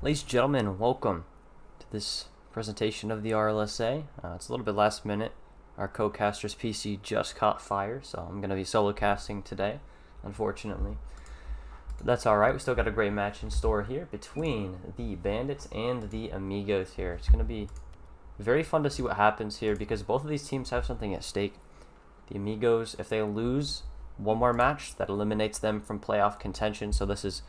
Ladies and gentlemen, welcome to this presentation of the RLSA. It's a little bit last minute. Our co-caster's PC just caught fire, so I'm going to be solo casting today, unfortunately. But that's alright, we still got a great match in store here between the Bandits and the Amigos here. It's going to be very fun to see what happens here because both of these teams have something at stake. The Amigos, if they lose one more match, that eliminates them from playoff contention, so this is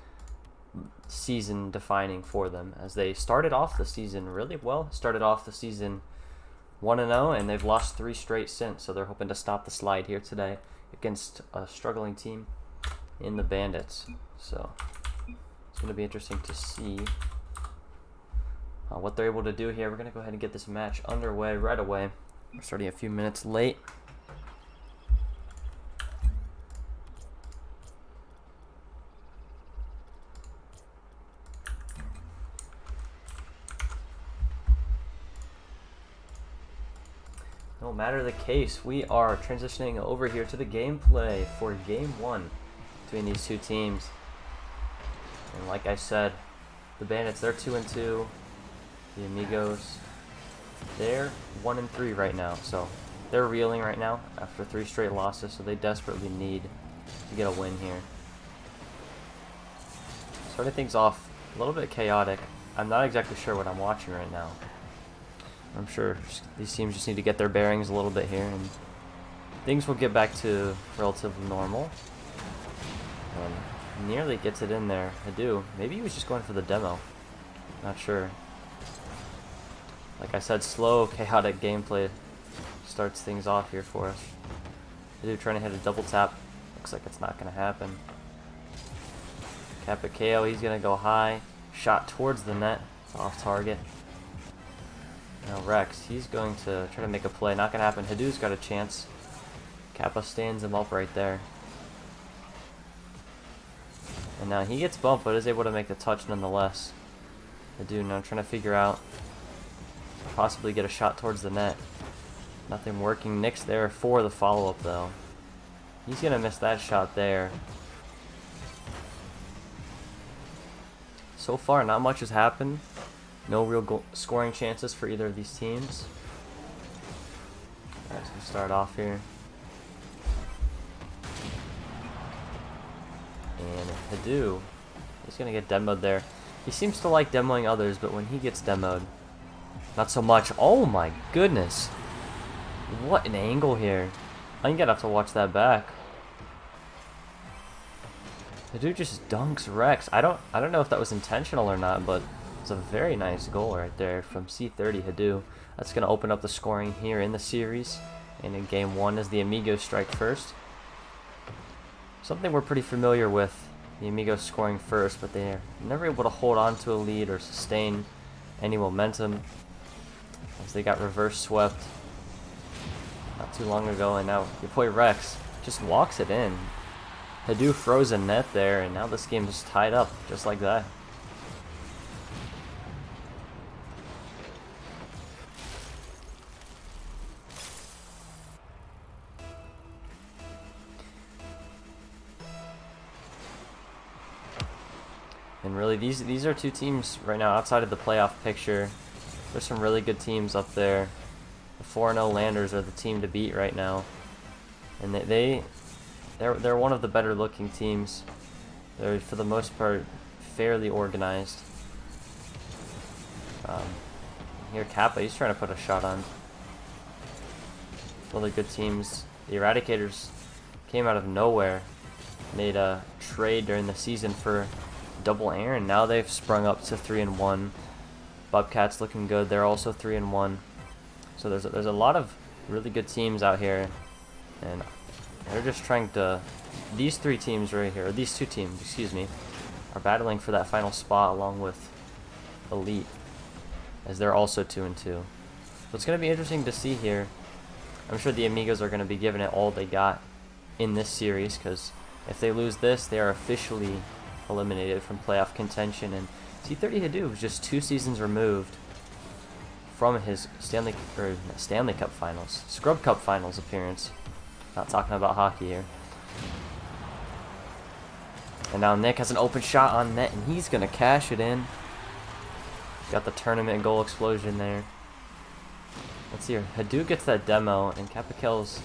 season defining for them as they started off the season really well. Started off the season 1-0 and they've lost 3 straight since, so they're hoping to stop the slide here today against a struggling team in the Bandits. So it's going to be interesting to see what they're able to do here. We're going to go ahead and get this match underway right away. We're starting a few minutes late. No matter the case, we are transitioning over here to the gameplay for game 1 between these two teams. And like I said, the Bandits, they're 2-2. The Amigos, they're 1-3 right now. So they're reeling right now after 3 straight losses, so they desperately need to get a win here. Starting things off a little bit chaotic. I'm not exactly sure what I'm watching right now. I'm sure these teams just need to get their bearings a little bit here, and things will get back to relatively normal. Nearly gets it in there. I do. Maybe he was just going for the demo. Not sure. Like I said, slow, chaotic gameplay starts things off here for us. I do trying to hit a double tap. Looks like it's not going to happen. Capicao, he's going to go high. Shot towards the net. It's off target. Now Rex, he's going to try to make a play. Not going to happen. Hadu's got a chance. Kappa stands him up right there. And now he gets bumped, but is able to make the touch nonetheless. Hadu now trying to figure out, possibly get a shot towards the net. Nothing working. Nick's there for the follow-up though. He's going to miss that shot there. So far, not much has happened. No real scoring chances for either of these teams. Alright, so we start off here. And Hadu, he's going to get demoed there. He seems to like demoing others, but when he gets demoed, not so much. Oh my goodness. What an angle here. I'm going to have to watch that back. Hadu just dunks Rex. I don't know if that was intentional or not, but it's a very nice goal right there from C30 Hadu. That's going to open up the scoring here in the series. And in game 1 as the Amigos strike first. Something we're pretty familiar with, the Amigos scoring first, but they're never able to hold on to a lead or sustain any momentum as they got reverse swept not too long ago. And now your boy Rex just walks it in. Hadu froze a net there, and now this game is tied up just like that. And really, these are two teams right now outside of the playoff picture. There's some really good teams up there. The 4-0 Landers are the team to beat right now, and they're one of the better looking teams. They're for the most part fairly organized. Here Kappa, he's trying to put a shot on. Really good teams. The Eradicators came out of nowhere, made a trade during the season for double Aaron. Now they've sprung up to 3-1. Bobcats looking good. They're also 3-1. So there's a lot of really good teams out here, and they're just trying to. These 3 teams right here, or these 2 teams, excuse me, are battling for that final spot along with Elite, as they're also 2-2. So it's going to be interesting to see here. I'm sure the Amigos are going to be giving it all they got in this series, because if they lose this, they are officially eliminated from playoff contention. And C30 Hadu was just 2 seasons removed from his Stanley Cup Finals, Scrub Cup Finals appearance. Not talking about hockey here. And now Nick has an open shot on net, and he's going to cash it in. Got the tournament goal explosion there. Let's see here. Hadou gets that demo, and Kappakel's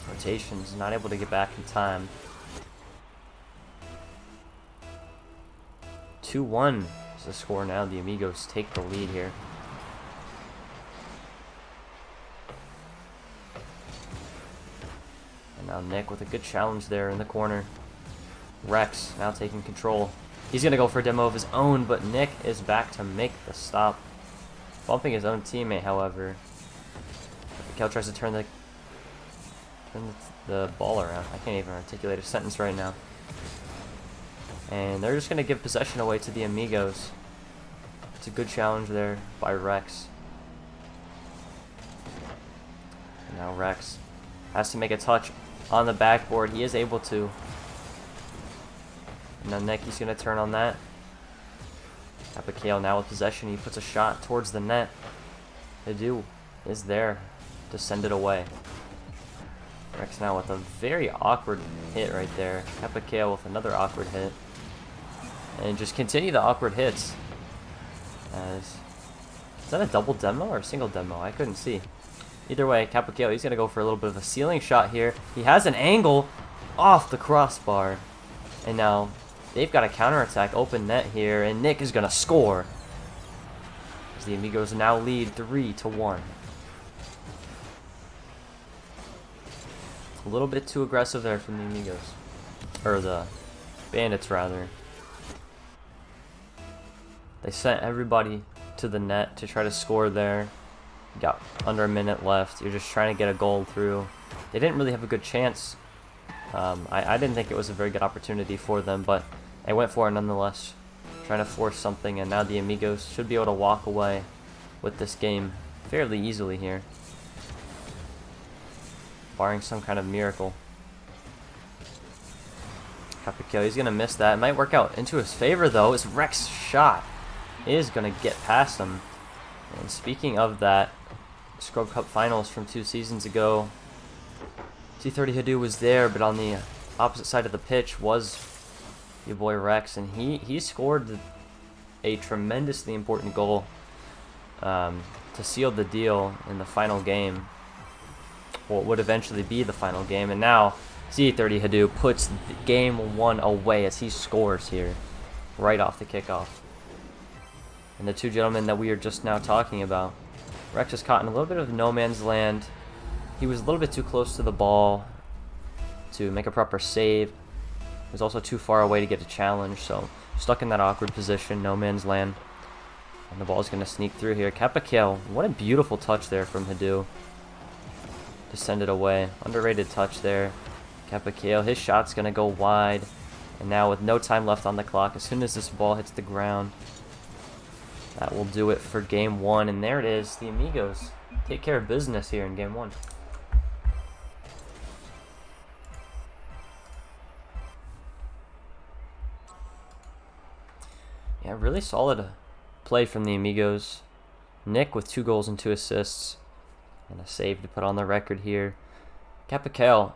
rotation's not able to get back in time. 2-1 is the score now. The Amigos take the lead here. And now Nick with a good challenge there in the corner. Rex now taking control. He's going to go for a demo of his own, but Nick is back to make the stop. Bumping his own teammate, however. Kel tries to turn the ball around. I can't even articulate a sentence right now. And they're just going to give possession away to the Amigos. It's a good challenge there by Rex. And now Rex has to make a touch on the backboard. He is able to. And now Nick, he's going to turn on that. Kappakel now with possession. He puts a shot towards the net. Hadou is there to send it away. Rex now with a very awkward hit right there. Kappakel with another awkward hit. And just continue the awkward hits. Is that a double demo or a single demo? I couldn't see. Either way, Kappakel, he's going to go for a little bit of a ceiling shot here. He has an angle off the crossbar. And now they've got a counterattack open net here, and Nick is going to score. As the Amigos now lead 3-1. A little bit too aggressive there from the Amigos. Or the Bandits, rather. They sent everybody to the net to try to score there. Got under a minute left. You're just trying to get a goal through. They didn't really have a good chance. I didn't think it was a very good opportunity for them, but they went for it nonetheless. Trying to force something, and now the Amigos should be able to walk away with this game fairly easily here. Barring some kind of miracle. Kappakel, he's going to miss that. It might work out into his favor, though. His Rex shot is going to get past him. And speaking of that, Scrub Cup Finals from 2 seasons ago, T30 Hadou was there, but on the opposite side of the pitch was your boy Rex, and he scored a tremendously important goal to seal the deal in the final game. What would eventually be the final game, and now T30 Hadou puts game 1 away as he scores here right off the kickoff. And the two gentlemen that we are just now talking about. Rex is caught in a little bit of no man's land. He was a little bit too close to the ball to make a proper save. He was also too far away to get a challenge, so stuck in that awkward position, no man's land. And the ball is going to sneak through here. Kappakel, what a beautiful touch there from Hadou to send it away. Underrated touch there. Kappakel, his shot's going to go wide. And now with no time left on the clock, as soon as this ball hits the ground, that will do it for game 1. And there it is. The Amigos take care of business here in game 1. Yeah, really solid play from the Amigos. Nick with 2 goals and 2 assists. And a save to put on the record here. Kappakel,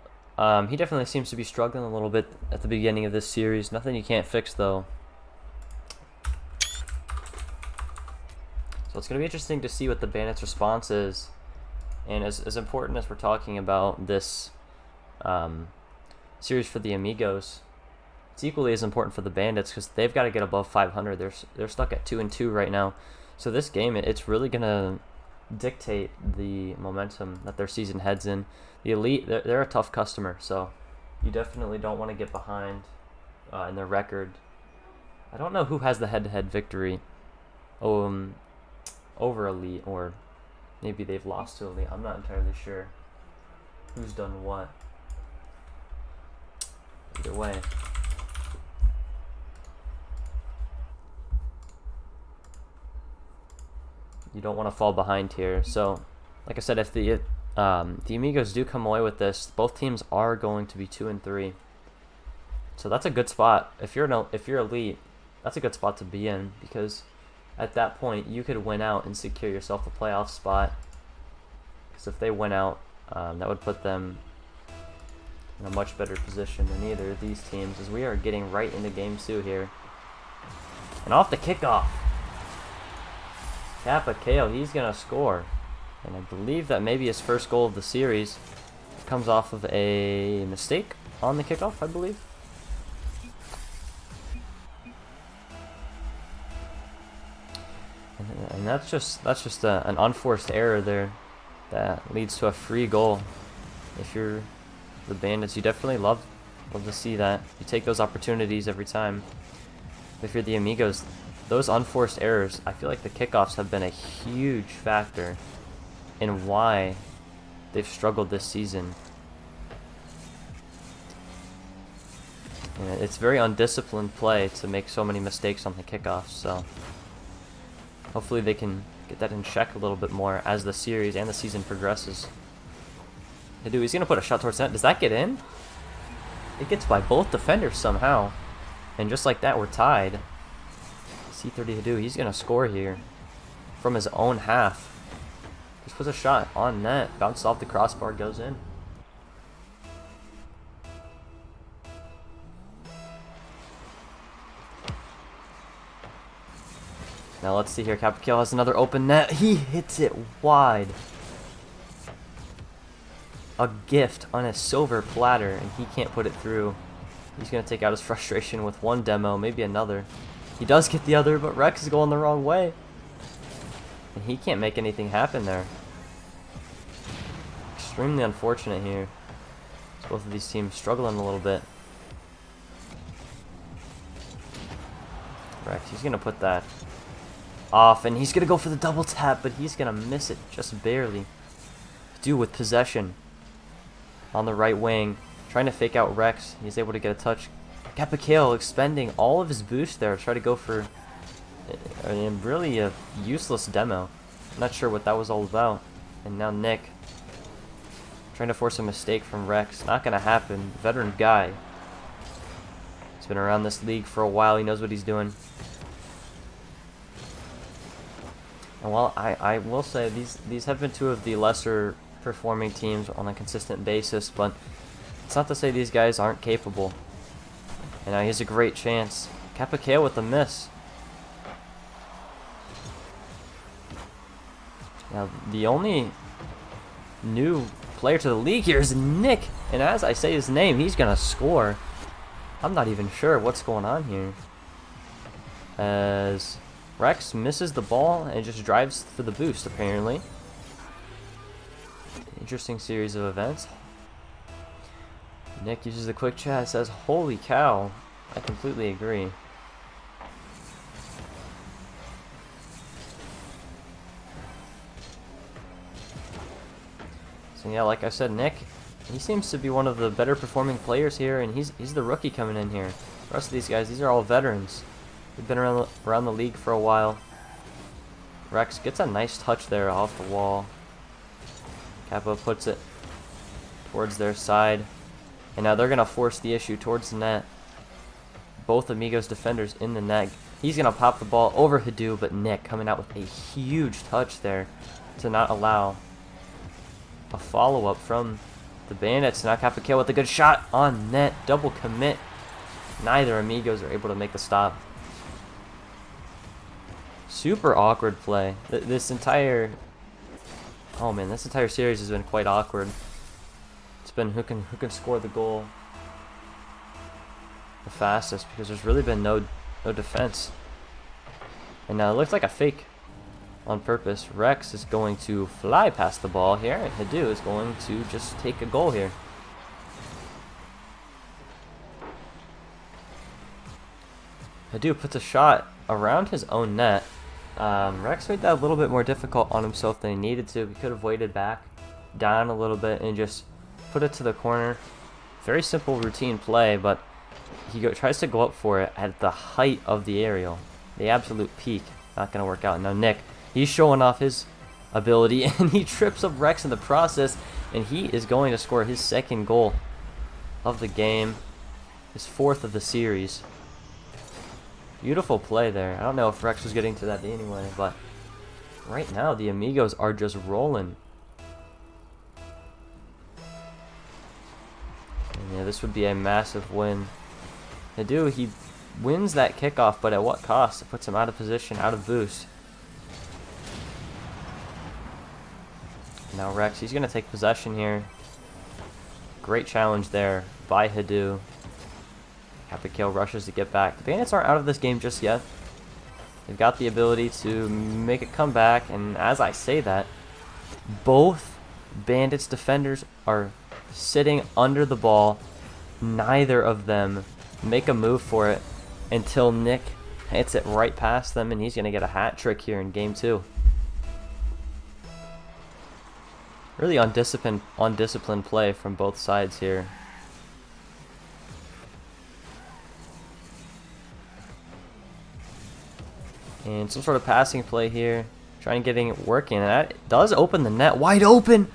he definitely seems to be struggling a little bit at the beginning of this series. Nothing you can't fix, though. So it's going to be interesting to see what the Bandits' response is. And as important as we're talking about this series for the Amigos, it's equally as important for the Bandits because they've got to get above 500. They're stuck at 2-2 right now. So this game, it's really going to dictate the momentum that their season heads in. The Elite, they're a tough customer, so you definitely don't want to get behind in their record. I don't know who has the head-to-head victory over Elite, or maybe they've lost to Elite. I'm not entirely sure who's done what. Either way, you don't want to fall behind here. So, like I said, if the Amigos do come away with this, both teams are going to be 2-3. So that's a good spot. If you're Elite, that's a good spot to be in, because at that point you could win out and secure yourself a playoff spot. Because if they win out, that would put them in a much better position than either of these teams, as we are getting right into game 2 here. And off the kickoff, Kappa Kale, he's going to score. And I believe that maybe his first goal of the series comes off of a mistake on the kickoff, I believe. And that's just an unforced error there that leads to a free goal. If you're the Bandits, you definitely love to see that. You take those opportunities every time. If you're the Amigos, those unforced errors, I feel like the kickoffs have been a huge factor in why they've struggled this season. And it's very undisciplined play to make so many mistakes on the kickoffs, so hopefully they can get that in check a little bit more as the series and the season progresses. He's going to put a shot towards net. Does that get in? It gets by both defenders somehow. And just like that, we're tied. C30 Hadu, he's going to score here from his own half. Just puts a shot on net. Bounces off the crossbar, goes in. Now let's see here. Capakil has another open net. He hits it wide. A gift on a silver platter, and he can't put it through. He's going to take out his frustration with one demo, maybe another. He does get the other, but Rex is going the wrong way. And he can't make anything happen there. Extremely unfortunate here. Both of these teams struggling a little bit. Rex, he's going to put that off, and he's going to go for the double tap, but he's going to miss it just barely. Dude with possession on the right wing, trying to fake out Rex. He's able to get a touch. Capakale expending all of his boost there to try to go for really a useless demo. I'm not sure what that was all about. And now Nick trying to force a mistake from Rex. Not going to happen. Veteran guy. He's been around this league for a while. He knows what he's doing. And while I will say these have been two of the lesser performing teams on a consistent basis, but it's not to say these guys aren't capable. And now he has a great chance. Capakale with a miss. Now the only new player to the league here is Nick, and as I say his name, he's gonna score. I'm not even sure what's going on here, as Rex misses the ball and just drives for the boost, apparently. Interesting series of events. Nick uses the quick chat, says, "Holy cow." I completely agree. So yeah, like I said, Nick, he seems to be one of the better performing players here, and he's the rookie coming in here. The rest of these guys, these are all veterans. They've been around the league for a while. Rex gets a nice touch there off the wall. Kappa puts it towards their side. And now they're going to force the issue towards the net. Both Amigos defenders in the net. He's going to pop the ball over Hadu, but Nick coming out with a huge touch there to not allow a follow-up from the Bandits. Now Capakale with a good shot on net. Double commit. Neither Amigos are able to make the stop. Super awkward play. This entire series has been quite awkward. It's been who can score the goal the fastest, because there's really been no defense. And now it looks like a fake on purpose. Rex is going to fly past the ball here, and Hadu is going to just take a goal here. Hadu puts a shot around his own net. Rex made that a little bit more difficult on himself than he needed to. He could have waited back down a little bit and just put it to the corner. Very simple routine play, but he tries to go up for it at the height of the aerial. The absolute peak. Not going to work out. Now Nick, he's showing off his ability, and he trips up Rex in the process, and he is going to score his second goal of the game. His fourth of the series. Beautiful play there. I don't know if Rex was getting to that anyway, but right now the Amigos are just rolling. And yeah, this would be a massive win. Hadu, he wins that kickoff, but at what cost? It puts him out of position, out of boost. Now Rex, he's going to take possession here. Great challenge there by Hadu. Kappa rushes to get back. The Bandits aren't out of this game just yet. They've got the ability to make a comeback, and as I say that, both Bandits defenders are sitting under the ball. Neither of them make a move for it until Nick hits it right past them, and he's going to get a hat trick here in game 2. Really undisciplined play from both sides here. And some sort of passing play here. Trying getting it working. And that does open the net wide open.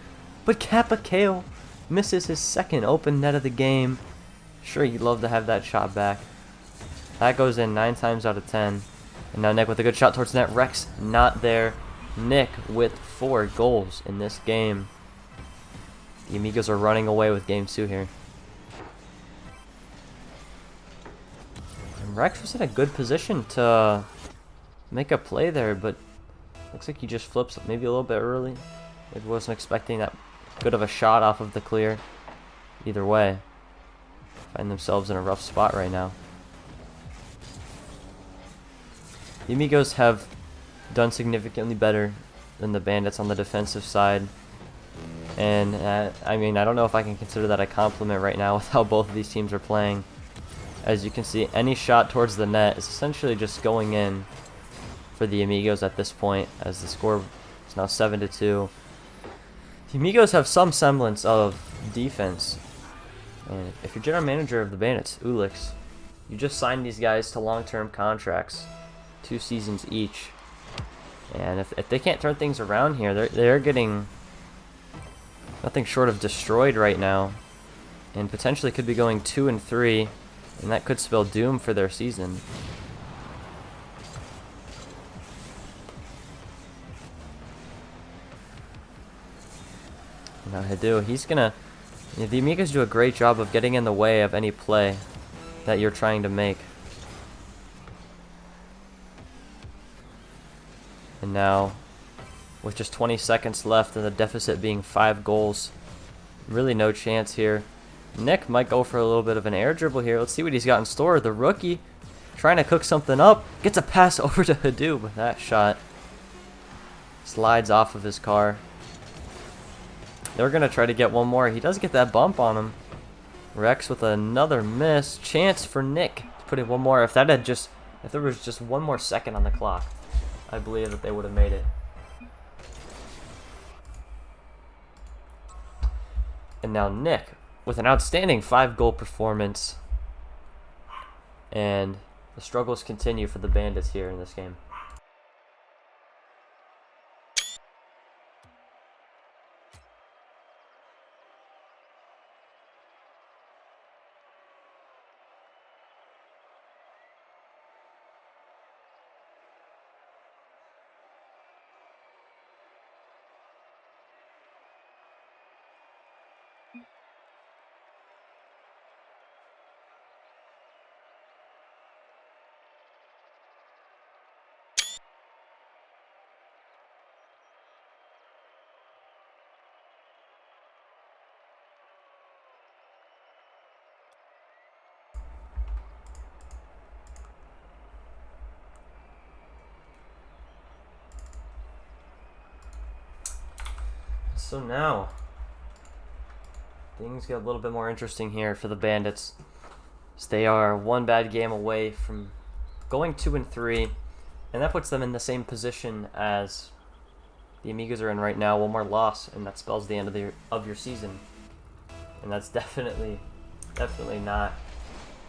But Kappa Kale misses his second open net of the game. Sure, you'd love to have that shot back. That goes in 9 times out of 10. And now Nick with a good shot towards net. Rex not there. Nick with 4 goals in this game. The Amigos are running away with game 2 here. And Rex was in a good position to make a play there, but looks like he just flips maybe a little bit early. Maybe wasn't expecting that good of a shot off of the clear. Either way, find themselves in a rough spot right now. The Amigos have done significantly better than the Bandits on the defensive side. And I mean, I don't know if I can consider that a compliment right now with how both of these teams are playing. As you can see, any shot towards the net is essentially just going in for the Amigos at this point, as the score is now 7-2. The Amigos have some semblance of defense. And if you're general manager of the Bandits, Ulix, you just signed these guys to long-term contracts, 2 seasons each. And if they can't turn things around here, they're getting nothing short of destroyed right now, and potentially could be going 2-3, and that could spell doom for their season. Now Hadu, he's gonna. The Amigos do a great job of getting in the way of any play that you're trying to make. And now, with just 20 seconds left and the deficit being 5 goals, really no chance here. Nick might go for a little bit of an air dribble here. Let's see what he's got in store. The rookie trying to cook something up. Gets a pass over to Hadu, but that shot slides off of his car. They're going to try to get one more. He does get that bump on him. Rex with another miss. Chance for Nick to put in one more. If there was just one more second on the clock, I believe that they would have made it. And now Nick with an outstanding 5-goal performance. And the struggles continue for the Bandits here in this game. So now, things get a little bit more interesting here for the Bandits. So they are one bad game away from going 2-3, and that puts them in the same position as the Amigos are in right now. One more loss, and that spells the end of your season. And that's definitely not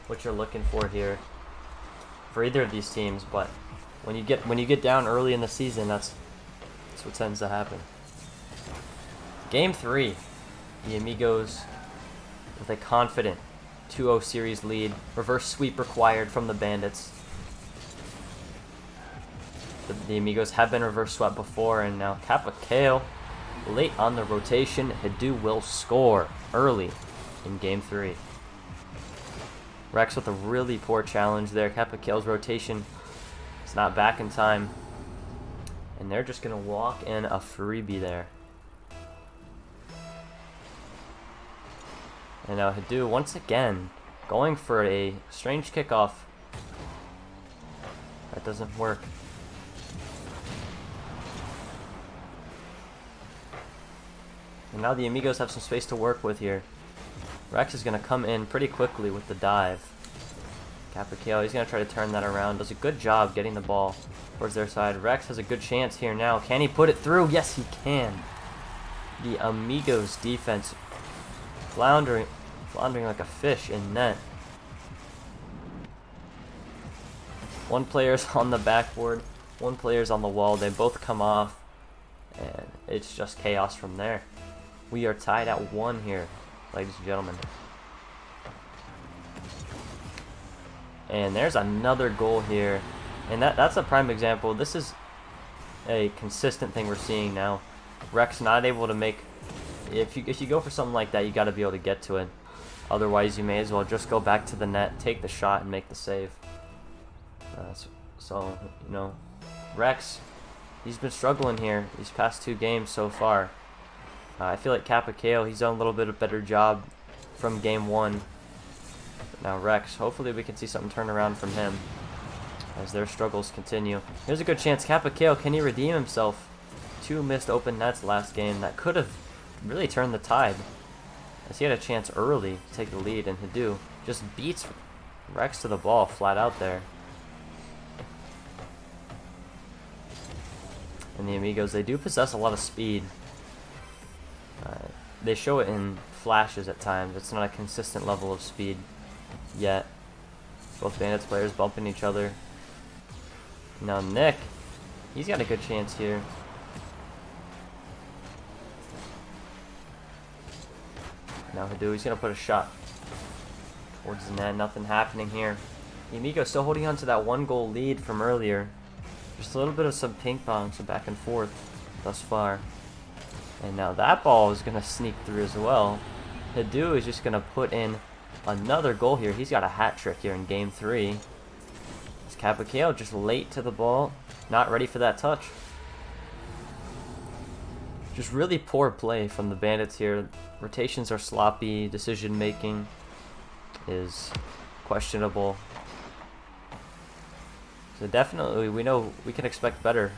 what you're looking for here for either of these teams. But when you get down early in the season, that's what tends to happen. Game 3, the Amigos with a confident 2-0 series lead. Reverse sweep required from the Bandits. The Amigos have been reverse swept before, and now Kappa Kale late on the rotation. Hadu will score early in Game 3. Rex with a really poor challenge there. Kappa Kale's rotation is not back in time, and they're just going to walk in a freebie there. And now Hadu once again going for a strange kickoff. That doesn't work. And now the Amigos have some space to work with here. Rex is going to come in pretty quickly with the dive. Capicale, he's going to try to turn that around. Does a good job getting the ball towards their side. Rex has a good chance here now. Can he put it through? Yes, he can. The Amigos defense floundering like a fish in net. One player's on the backboard, one player's on the wall. They both come off, and it's just chaos from there. We are tied at 1 here, ladies and gentlemen. And there's another goal here. And that's a prime example. This is a consistent thing we're seeing now. Rex not able to make... If you go for something like that, you got to be able to get to it. Otherwise, you may as well just go back to the net, take the shot, and make the save. So, you know, Rex, he's been struggling here these past 2 games so far. I feel like Capicale, he's done a little bit of better job from game 1. But now Rex, hopefully we can see something turn around from him as their struggles continue. Here's a good chance. Capicale, can he redeem himself? 2 missed open nets last game that could have really turned the tide, as he had a chance early to take the lead, and Hadu just beats Rex to the ball flat out there. And the Amigos, they do possess a lot of speed. They show it in flashes at times. It's not a consistent level of speed yet. Both Bandits players bumping each other. Now Nick, he's got a good chance here. Now Hadu, he's going to put a shot towards the net. Nothing happening here. The Amigos still holding on to that 1-goal lead from earlier. Just a little bit of some ping pong, some back and forth thus far. And now that ball is going to sneak through as well. Hadu is just going to put in another goal here. He's got a hat trick here in game 3. It's Capicale just late to the ball, not ready for that touch. Just really poor play from the Bandits here. Rotations are sloppy. Decision making is questionable. So definitely we know we can expect better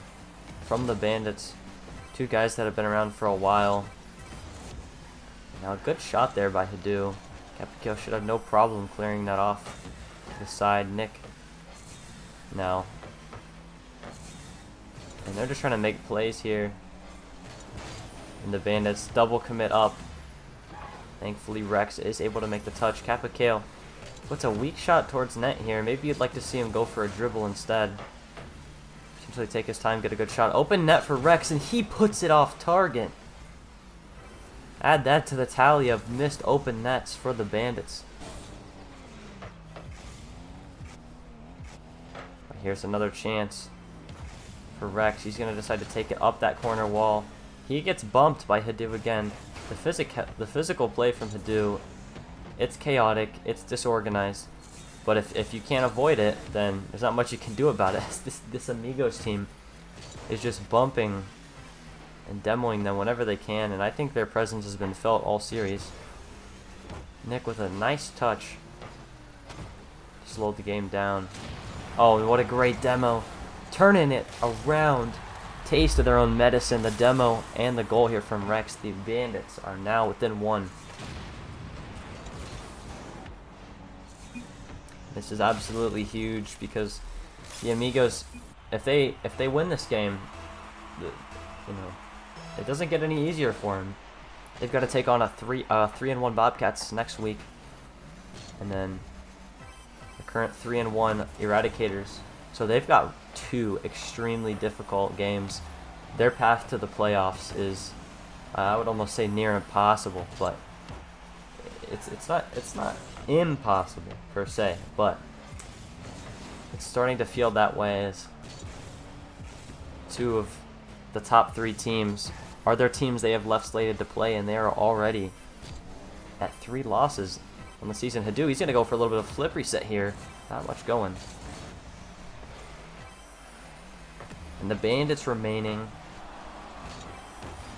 from the Bandits. 2 guys that have been around for a while. Now a good shot there by Hadu. Capicale should have no problem clearing that off to the side. Nick now. And they're just trying to make plays here. And the Bandits double commit up. Thankfully Rex is able to make the touch. Capicale puts a weak shot towards net here. Maybe you'd like to see him go for a dribble instead. Potentially take his time, get a good shot. Open net for Rex, and he puts it off target. Add that to the tally of missed open nets for the Bandits. Here's another chance for Rex. He's going to decide to take it up that corner wall. He gets bumped by Hadu again. The physical play from Hadu, it's chaotic, it's disorganized. But if you can't avoid it, then there's not much you can do about it. This Amigos team is just bumping and demoing them whenever they can, and I think their presence has been felt all series. Nick with a nice touch. Slowed the game down. Oh, what a great demo. Turning it around. Taste of their own medicine. The demo and the goal here from Rex. The Bandits are now within 1. This is absolutely huge because the Amigos, if they win this game, it doesn't get any easier for them. They've got to take on a 3-1 Bobcats next week, and then the current 3-1 Eradicators. So they've got 2 extremely difficult games. Their path to the playoffs is, I would almost say, near impossible, but it's not impossible per se, but it's starting to feel that way as 2 of the top 3 teams are their teams they have left slated to play, and they are already at 3 losses on the season. Hadu, he's going to go for a little bit of flip reset here. Not much going. And the Bandits remaining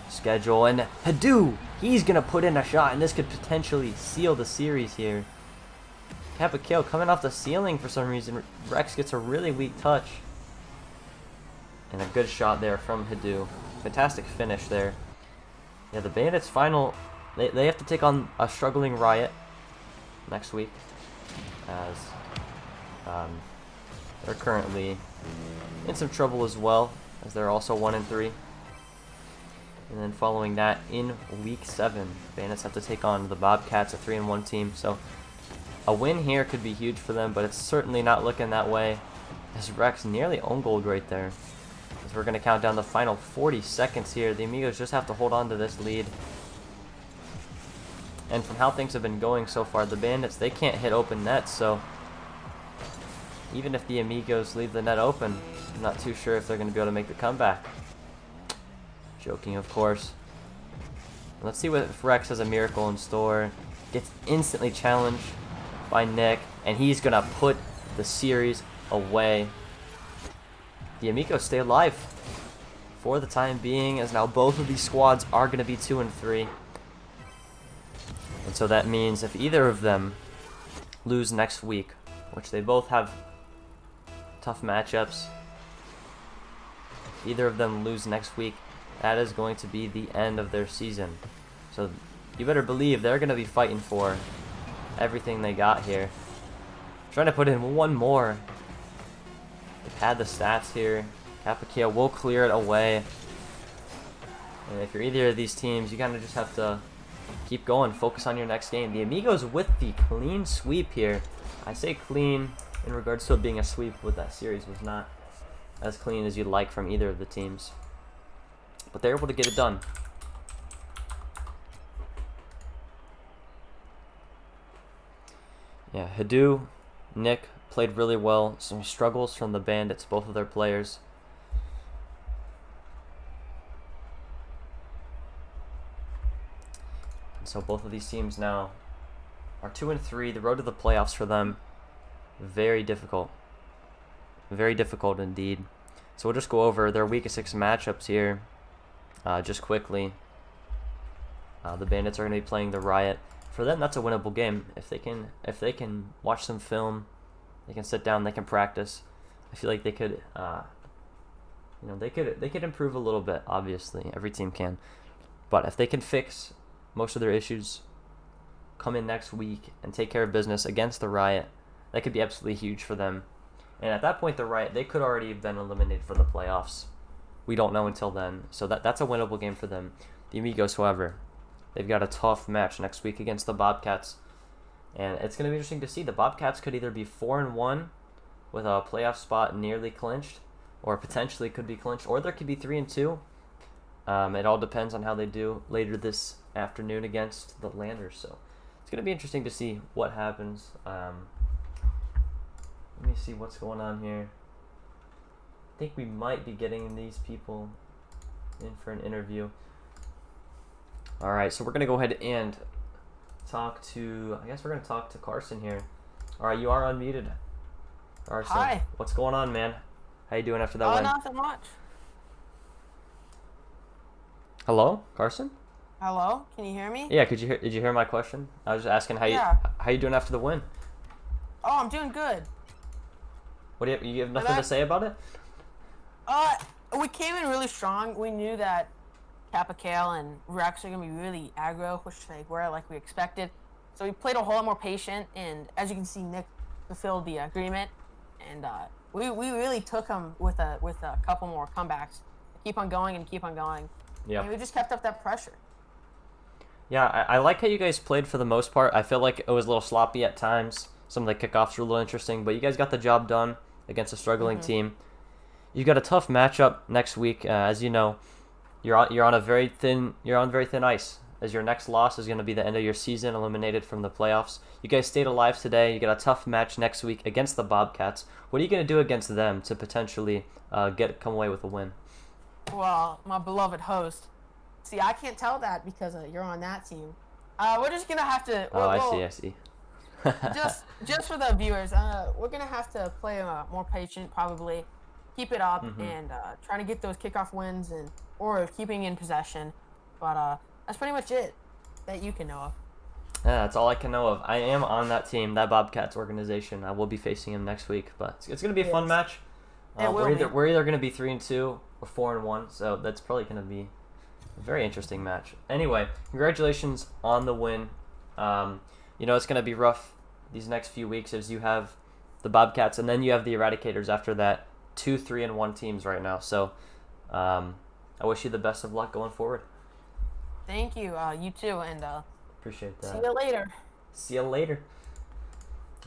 schedule, and Hadu He's going to put in a shot, and this could potentially seal the series here. Kappa coming off the ceiling for some reason. Rex gets a really weak touch. And a good shot there from Hidoo. Fantastic finish there. Yeah, the Bandits final, they have to take on a struggling Riot next week, as they're currently in some trouble as well, as they're also 1-3. And then following that, in week 7, Bandits have to take on the Bobcats, a 3-1 team. So a win here could be huge for them, but it's certainly not looking that way, as Rex nearly own gold right there. As we're going to count down the final 40 seconds here. The Amigos just have to hold on to this lead. And from how things have been going so far, the Bandits, they can't hit open nets, so even if the Amigos leave the net open, I'm not too sure if they're going to be able to make the comeback. Joking, of course. Let's see if Rex has a miracle in store. Gets instantly challenged by Nick, and he's going to put the series away. The Amigos stay alive for the time being, as now both of these squads are going to be 2-3. And so that means if either of them lose next week, which they both have tough matchups, if either of them lose next week, that is going to be the end of their season. So you better believe they're going to be fighting for everything they got here. Trying to put in one more. They've had the stats here. Kappa will clear it away. And if you're either of these teams, you kind of just have to keep going, focus on your next game. The Amigos with the clean sweep here. I say clean in regards to it being a sweep, but that series was not as clean as you'd like from either of the teams. But they're able to get it done. Yeah, Hidoo, Nick played really well. Some struggles from the Bandits, both of their players. And so both of these teams now are 2-3. The road to the playoffs for them, very difficult. Very difficult indeed. So we'll just go over their week of 6 matchups here. Just quickly, the Bandits are going to be playing the Riot. For them, that's a winnable game. If they can watch some film, they can sit down, they can practice. I feel like they could, they could improve a little bit. Obviously, every team can, but if they can fix most of their issues, come in next week and take care of business against the Riot, that could be absolutely huge for them. And at that point, the Riot, they could already have been eliminated from the playoffs. We don't know until then. So that's a winnable game for them. The Amigos, however, they've got a tough match next week against the Bobcats. And it's going to be interesting to see. The Bobcats could either be 4-1 with a playoff spot nearly clinched, or potentially could be clinched, or there could be 3-2. It all depends on how they do later this afternoon against the Landers. So it's going to be interesting to see what happens. Let me see what's going on here. I think we might be getting these people in for an interview. All right, so we're going to go ahead and talk to, I guess we're going to talk to Carson here. All right, you are unmuted. Carson, hi. What's going on, man? How you doing after that win? Nothing much. Hello, Carson? Hello, can you hear me? Yeah, did you hear my question? I was just asking how you doing after the win? Oh, I'm doing good. What do you have nothing to say about it? We came in really strong. We knew that Kappa Kale and Rex are gonna be really aggro, which they were like we expected. So we played a whole lot more patient, and as you can see, Nick fulfilled the agreement, and we really took him with a couple more comebacks. Keep on going and keep on going. Yeah. And we just kept up that pressure. Yeah, I like how you guys played for the most part. I feel like it was a little sloppy at times. Some of the kickoffs were a little interesting, but you guys got the job done against a struggling team. You got a tough matchup next week, as you know. You're on very thin ice, as your next loss is going to be the end of your season, eliminated from the playoffs. You guys stayed alive today. You got a tough match next week against the Bobcats. What are you going to do against them to potentially come away with a win? Well, my beloved host. See, I can't tell that because you're on that team. We're just gonna have to. I see. just for the viewers, we're gonna have to play more patient, probably keep it up, and trying to get those kickoff wins or keeping in possession. But that's pretty much it. that you can know of. Yeah, that's all I can know of. I am on that team, that Bobcats organization. I will be facing him next week, but it's going to be a fun match. We're either going to be 3-2 or 4-1, so that's probably going to be a very interesting match. Anyway, congratulations on the win. It's going to be rough these next few weeks as you have the Bobcats and then you have the Eradicators after that. 2 3-1 teams right now. So I wish you the best of luck going forward. Thank you. You too, and appreciate that. See you later. See you later.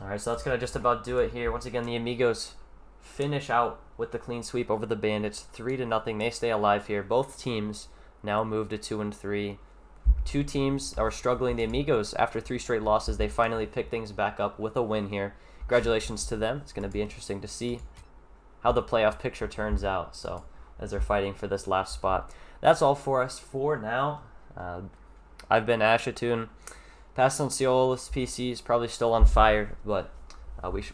All right, so that's going to just about do it here. Once again, the Amigos finish out with the clean sweep over the Bandits, 3-0. They stay alive here. Both teams now move to 2-3. Two teams are struggling. The Amigos, after 3 straight losses, they finally pick things back up with a win here. Congratulations to them. It's going to be interesting to see how the playoff picture turns out. So as they're fighting for this last spot. That's all for us for now. I've been Ashatoon. Pastonciola's PC is probably still on fire, but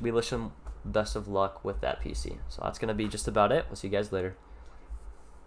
we wish him best of luck with that PC. So that's going to be just about it. We'll see you guys later.